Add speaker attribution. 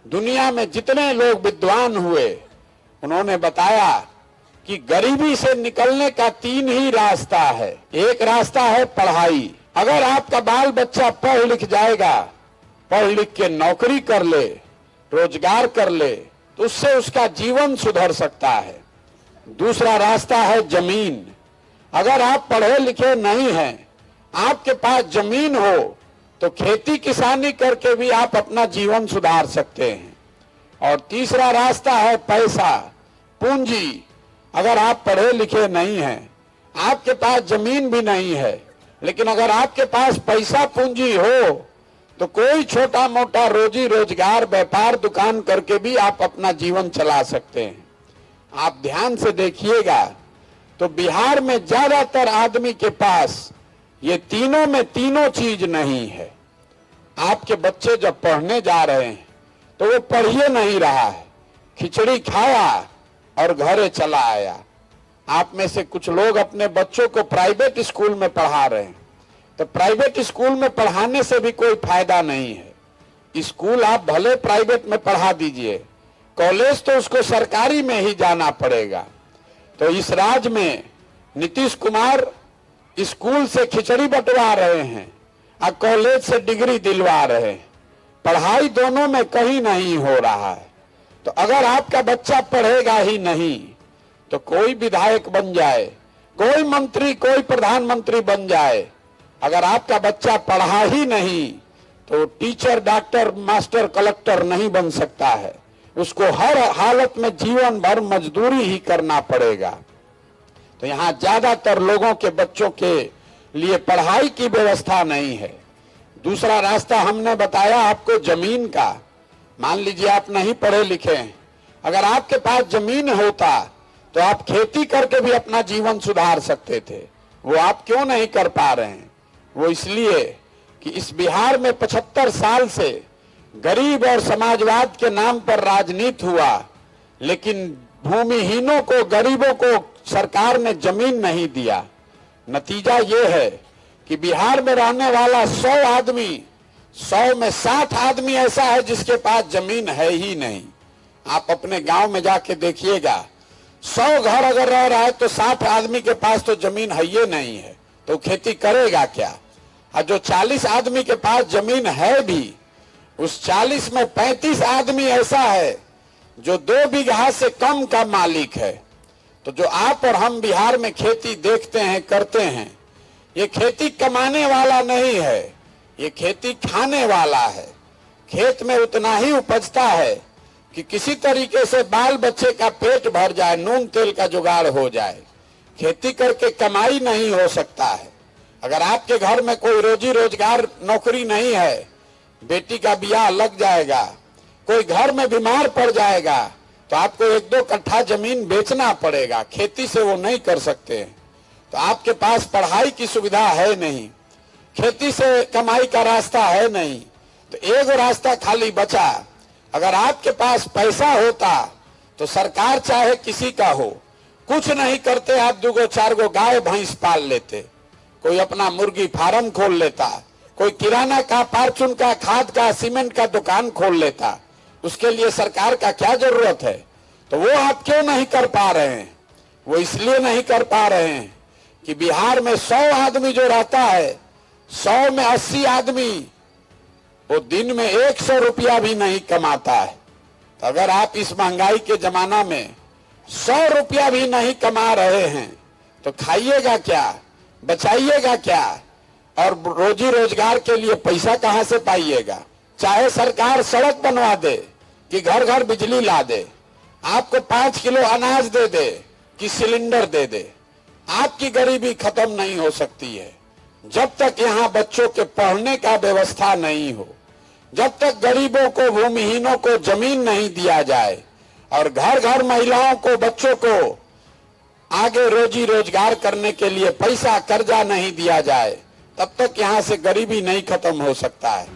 Speaker 1: दुनिया में जितने लोग विद्वान हुए उन्होंने बताया कि गरीबी से निकलने का 3 ही रास्ता है। एक रास्ता है पढ़ाई। अगर आपका बाल बच्चा पढ़ लिख जाएगा, पढ़ लिख के नौकरी कर ले, रोजगार कर ले, तो उससे उसका जीवन सुधर सकता है। दूसरा रास्ता है जमीन। अगर आप पढ़े लिखे नहीं हैं, आपके पास जमीन हो तो खेती किसानी करके भी आप अपना जीवन सुधार सकते हैं। और तीसरा रास्ता है पैसा, पूंजी। अगर आप पढ़े लिखे नहीं हैं, आपके पास जमीन भी नहीं है, लेकिन अगर आपके पास पैसा पूंजी हो तो कोई छोटा मोटा रोजी रोजगार व्यापार दुकान करके भी आप अपना जीवन चला सकते हैं। आप ध्यान से देखिएगा तो बिहार में ज्यादातर आदमी के पास ये तीनों में तीनों चीज नहीं है। आपके बच्चे जब पढ़ने जा रहे हैं तो वो पढ़िए नहीं रहा है, खिचड़ी खाया और घरे चला आया। आप में से कुछ लोग अपने बच्चों को प्राइवेट स्कूल में पढ़ा रहे हैं, तो प्राइवेट स्कूल में पढ़ाने से भी कोई फायदा नहीं है। स्कूल आप भले प्राइवेट में पढ़ा दीजिए, कॉलेज तो उसको सरकारी में ही जाना पड़ेगा। तो इस राज्य में नीतीश कुमार स्कूल से खिचड़ी बंटवा रहे हैं और कॉलेज से डिग्री दिलवा रहे हैं। पढ़ाई दोनों में कहीं नहीं हो रहा है। तो अगर आपका बच्चा पढ़ेगा ही नहीं तो कोई विधायक बन जाए, कोई मंत्री, कोई प्रधानमंत्री बन जाए, अगर आपका बच्चा पढ़ा ही नहीं तो टीचर, डॉक्टर, मास्टर, कलेक्टर नहीं बन सकता है। उसको हर हालत में जीवन भर मजदूरी ही करना पड़ेगा। तो यहाँ ज्यादातर लोगों के बच्चों के लिए पढ़ाई की व्यवस्था नहीं है। दूसरा रास्ता हमने बताया आपको जमीन का। मान लीजिए आप नहीं पढ़े लिखे हैं, अगर आपके पास जमीन होता तो आप खेती करके भी अपना जीवन सुधार सकते थे। वो आप क्यों नहीं कर पा रहे हैं? वो इसलिए कि इस बिहार में 75 साल से गरीब और समाजवाद के नाम पर राजनीति हुआ, लेकिन भूमिहीनों को, गरीबों को सरकार ने जमीन नहीं दिया। नतीजा ये है कि बिहार में रहने वाला 100 आदमी, 100 में 60 आदमी ऐसा है जिसके पास जमीन है ही नहीं। आप अपने गांव में जाके देखिएगा, 100 घर अगर रह रहा है तो 60 आदमी के पास तो जमीन है ही नहीं है, तो खेती करेगा क्या? और जो 40 आदमी के पास जमीन है भी, उस 40 में 35 आदमी ऐसा है जो 2 बीघा से कम का मालिक है। तो जो आप और हम बिहार में खेती देखते हैं, करते हैं, ये खेती कमाने वाला नहीं है, ये खेती खाने वाला है। खेत में उतना ही उपजता है कि किसी तरीके से बाल बच्चे का पेट भर जाए, नून तेल का जुगाड़ हो जाए। खेती करके कमाई नहीं हो सकता है। अगर आपके घर में कोई रोजी रोजगार, नौकरी नहीं है, बेटी का ब्याह लग जाएगा, कोई घर में बीमार पड़ जाएगा, तो आपको 1-2 कट्ठा जमीन बेचना पड़ेगा। खेती से वो नहीं कर सकते। तो आपके पास पढ़ाई की सुविधा है नहीं, खेती से कमाई का रास्ता है नहीं, तो एक रास्ता खाली बचा। अगर आपके पास पैसा होता तो सरकार चाहे किसी का हो, कुछ नहीं करते, आप 2-4 गाय भैंस पाल लेते, कोई अपना मुर्गी फार्म खोल लेता, कोई किराना का, फार्चून का, खाद का, सीमेंट का दुकान खोल लेता। उसके लिए सरकार का क्या जरूरत है? तो वो आप क्यों नहीं कर पा रहे हैं? वो इसलिए नहीं कर पा रहे हैं कि बिहार में 100 आदमी जो रहता है, 100 में 80 आदमी वो दिन में 100 रुपया भी नहीं कमाता है। तो अगर आप इस महंगाई के जमाना में 100 रुपया भी नहीं कमा रहे हैं तो खाइएगा क्या, बचाइएगा क्या, और रोजी रोजगार के लिए पैसा कहां से पाइएगा? चाहे सरकार सड़क बनवा दे कि घर घर बिजली ला दे, आपको 5 किलो अनाज दे दे कि सिलेंडर दे दे, आपकी गरीबी खत्म नहीं हो सकती है। जब तक यहाँ बच्चों के पढ़ने का व्यवस्था नहीं हो, जब तक गरीबों को, भूमिहीनों को जमीन नहीं दिया जाए और घर घर महिलाओं को, बच्चों को आगे रोजी रोजगार करने के लिए पैसा, कर्जा नहीं दिया जाए, तब तक यहाँ से गरीबी नहीं खत्म हो सकता है।